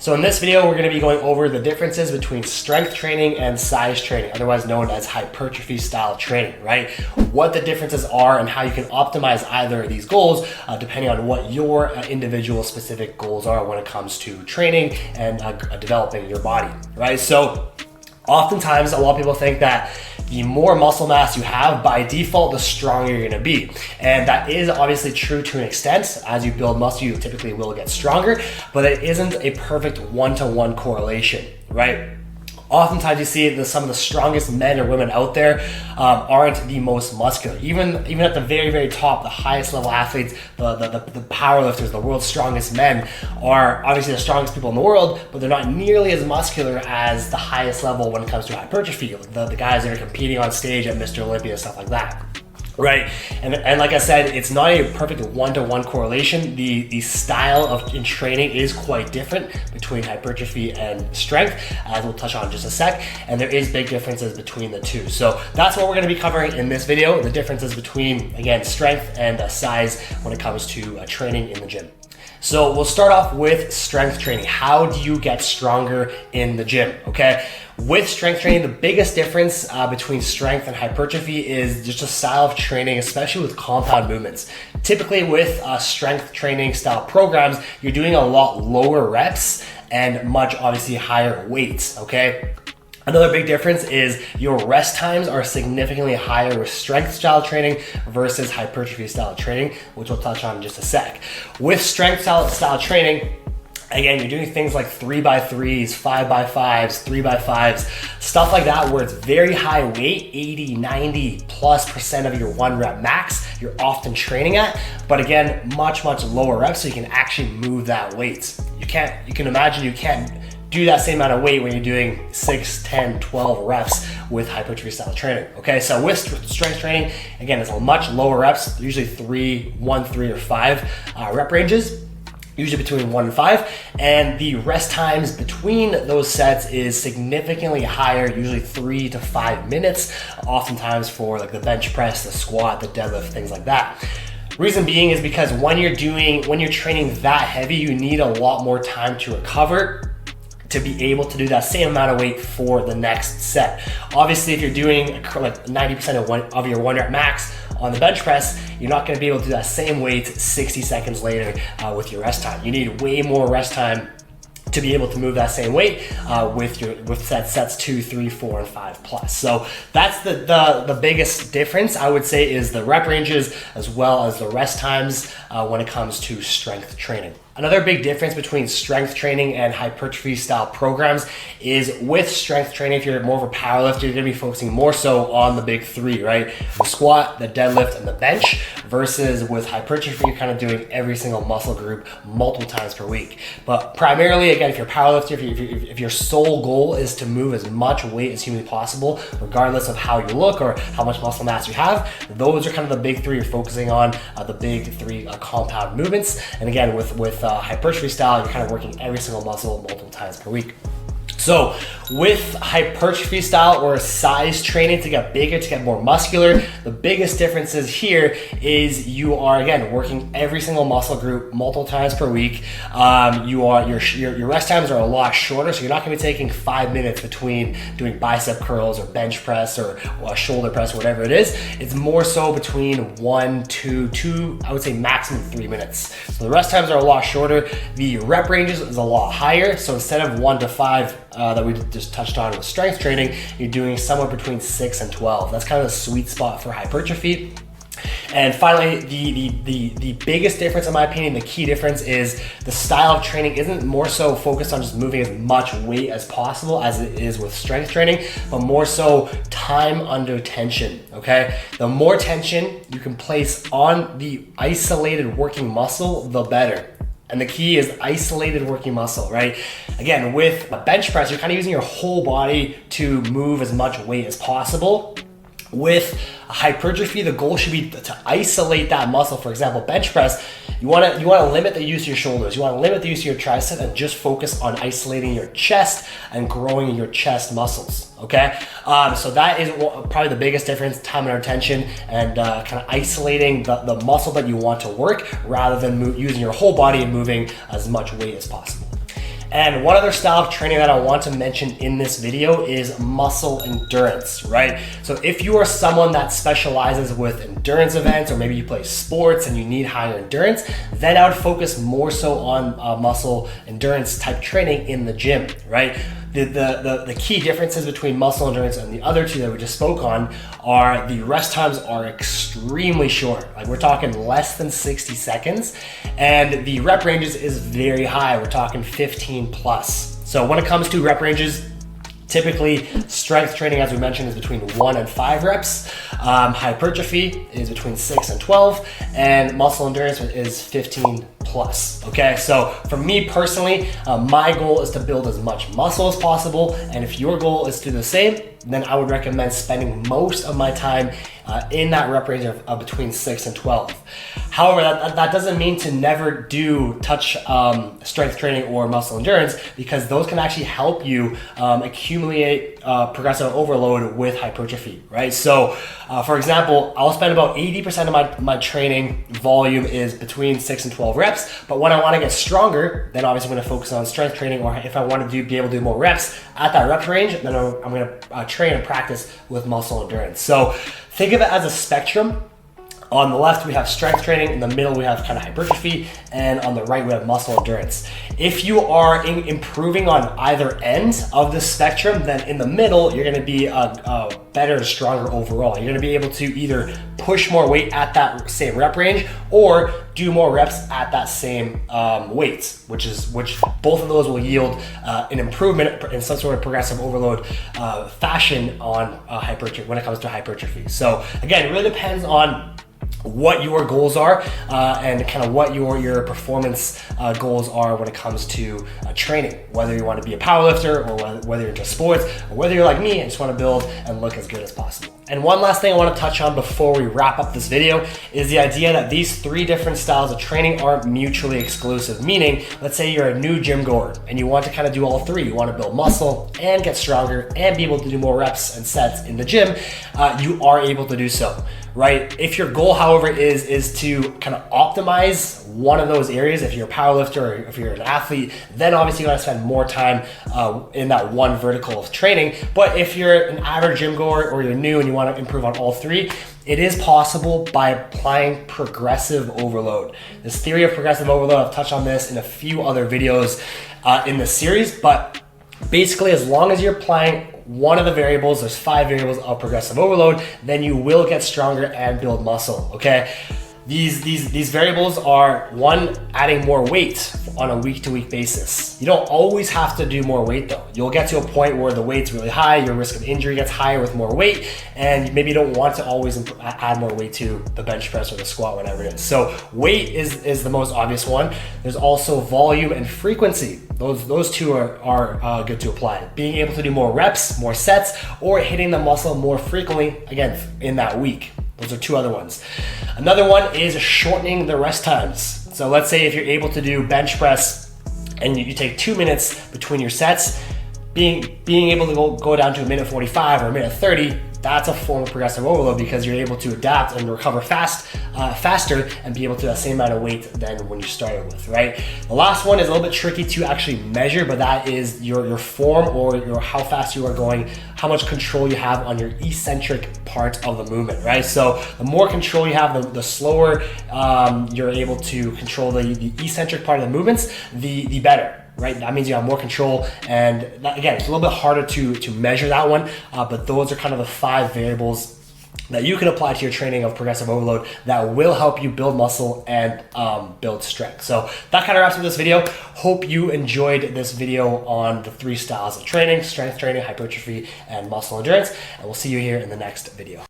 So in this video, we're going to be going over the differences between strength training and size training, otherwise known as hypertrophy style training, right? What the differences are and how you can optimize either of these goals depending on what your individual specific goals are when it comes to training and developing your body, right? So oftentimes, a lot of people think that the more muscle mass you have, by default, the stronger you're gonna be. And that is obviously true to an extent. As you build muscle, you typically will get stronger, but it isn't a perfect one-to-one correlation, right? Oftentimes you see that some of the strongest men or women out there aren't the most muscular. Even at the very, very top, the highest level athletes, the power lifters, the world's strongest men are obviously the strongest people in the world, but they're not nearly as muscular as the highest level when it comes to hypertrophy. The guys that are competing on stage at Mr. Olympia, stuff like that. Right, and like I said, it's not a perfect one-to-one correlation. The style of in training is quite different between hypertrophy and strength, as we'll touch on in just a sec, and there is big differences between the two. So that's what we're going to be covering in this video, the differences between, again, strength and size when it comes to training in the gym. So we'll start off with strength training. How do you get stronger in the gym, okay? With strength training, the biggest difference between strength and hypertrophy is just a style of training, especially with compound movements. Typically with strength training style programs, you're doing a lot lower reps and much obviously higher weights, okay? Another big difference is your rest times are significantly higher with strength style training versus hypertrophy style training, which we'll touch on in just a sec. With strength style training, again, you're doing things like 3x3s, 5x5s, 3x5s, stuff like that where it's very high weight, 80, 90+% of your 1 rep max you're often training at, but again, much lower reps so you can actually move that weight. You can imagine you can't do that same amount of weight when you're doing 6, 10, 12 reps with hypertrophy style training. Okay, so with strength training, again, it's a much lower reps, usually 3, 1, 3, or 5 rep ranges, usually between 1 and 5, and the rest times between those sets is significantly higher, usually 3 to 5 minutes, oftentimes for like the bench press, the squat, the deadlift, things like that. Reason being is because when you're training that heavy, you need a lot more time to recover to be able to do that same amount of weight for the next set. Obviously, if you're doing like 90% of your 1 rep max on the bench press, you're not gonna be able to do that same weight 60 seconds later with your rest time. You need way more rest time to be able to move that same weight with sets 2, 3, 4, and 5 plus. So that's the biggest difference, I would say, is the rep ranges as well as the rest times when it comes to strength training. Another big difference between strength training and hypertrophy style programs is with strength training, if you're more of a power lifter, you're gonna be focusing more so on the big 3, right? The squat, the deadlift, and the bench, versus with hypertrophy, you're kind of doing every single muscle group multiple times per week. But primarily, again, if you're a power lifter, if your sole goal is to move as much weight as humanly possible, regardless of how you look or how much muscle mass you have, those are kind of the big 3 you're focusing on, the big 3 compound movements. And again, with hypertrophy style, you're kind of working every single muscle multiple times per week. So with hypertrophy style or size training to get bigger, to get more muscular, the biggest differences here is you are, again, working every single muscle group multiple times per week. Your rest times are a lot shorter, so you're not gonna be taking 5 minutes between doing bicep curls or bench press or shoulder press, whatever it is. It's more so between 1, 2, I would say maximum 3 minutes. So the rest times are a lot shorter. The rep ranges is a lot higher. So instead of 1 to 5, that we just touched on with strength training, you're doing somewhere between 6 and 12. That's kind of the sweet spot for hypertrophy. And finally, the biggest difference, in my opinion, the key difference is the style of training isn't more so focused on just moving as much weight as possible as it is with strength training, but more so time under tension, okay? The more tension you can place on the isolated working muscle, the better. And the key is isolated working muscle, right? Again, with a bench press, you're kind of using your whole body to move as much weight as possible. With hypertrophy, the goal should be to isolate that muscle. For example, bench press, you want to limit the use of your shoulders. You want to limit the use of your tricep and just focus on isolating your chest and growing your chest muscles. Okay, so that is probably the biggest difference: time and attention, and kind of isolating the muscle that you want to work rather than using your whole body and moving as much weight as possible. And one other style of training that I want to mention in this video is muscle endurance, right? So if you are someone that specializes with endurance events, or maybe you play sports and you need higher endurance, then I would focus more so on muscle endurance type training in the gym, right? The key differences between muscle endurance and the other two that we just spoke on are the rest times are extremely short. Like we're talking less than 60 seconds, and the rep ranges is very high. We're talking 15 plus. So when it comes to rep ranges, typically strength training, as we mentioned, is between 1 and 5 reps. Hypertrophy is between 6 and 12, and muscle endurance is 15 plus. Okay, so for me personally, my goal is to build as much muscle as possible, and if your goal is to do the same, then I would recommend spending most of my time in that rep range of between 6 and 12. However, that doesn't mean to never touch strength training or muscle endurance, because those can actually help you accumulate progressive overload with hypertrophy, right? So for example, I'll spend about 80% of my training volume is between 6 and 12 reps, but when I want to get stronger, then obviously I'm going to focus on strength training, or if I want to be able to do more reps at that rep range, then I'm going to train and practice with muscle endurance. So think of it as a spectrum. On the left, we have strength training. In the middle, we have kind of hypertrophy. And on the right, we have muscle endurance. If you are improving on either end of the spectrum, then in the middle, you're going to be better and stronger overall. You're going to be able to either push more weight at that same rep range or do more reps at that same weight, which both of those will yield an improvement in some sort of progressive overload fashion on hypertrophy when it comes to hypertrophy. So again, it really depends on what your goals are and kind of what your performance goals are when it comes to training, whether you want to be a powerlifter or whether you're into sports, or whether you're like me and just want to build and look as good as possible. And one last thing I want to touch on before we wrap up this video is the idea that these 3 different styles of training aren't mutually exclusive. Meaning, let's say you're a new gym goer and you want to kind of do all 3. You want to build muscle and get stronger and be able to do more reps and sets in the gym. You are able to do so, right? If your goal, however, is to kind of optimize one of those areas, if you're a powerlifter or if you're an athlete, then obviously you gotta spend more time in that one vertical of training. But if you're an average gym goer or you're new and you want to improve on all 3, it is possible by applying progressive overload. This theory of progressive overload, I've touched on this in a few other videos in the series, but basically as long as you're applying one of the variables, there's 5 variables of progressive overload, then you will get stronger and build muscle, okay? These variables are: 1, adding more weight on a week-to-week basis. You don't always have to do more weight though. You'll get to a point where the weight's really high, your risk of injury gets higher with more weight, and maybe you don't want to always add more weight to the bench press or the squat, whatever it is. So weight is the most obvious one. There's also volume and frequency. Those two are good to apply. Being able to do more reps, more sets, or hitting the muscle more frequently, again, in that week. Those are 2 other ones. Another one is shortening the rest times. So let's say if you're able to do bench press and you take 2 minutes between your sets, being able to go down to 1:45 or 1:30, that's a form of progressive overload, because you're able to adapt and recover faster and be able to do that same amount of weight than when you started with, right? The last one is a little bit tricky to actually measure, but that is your form, or how fast you are going, how much control you have on your eccentric part of the movement, right? So the more control you have, the slower you're able to control the eccentric part of the movements, the better. Right? That means you have more control, and again, it's a little bit harder to measure that one, but those are kind of the 5 variables that you can apply to your training of progressive overload that will help you build muscle and build strength. So that kind of wraps up this video. Hope you enjoyed this video on the 3 styles of training: strength training, hypertrophy, and muscle endurance, and we'll see you here in the next video.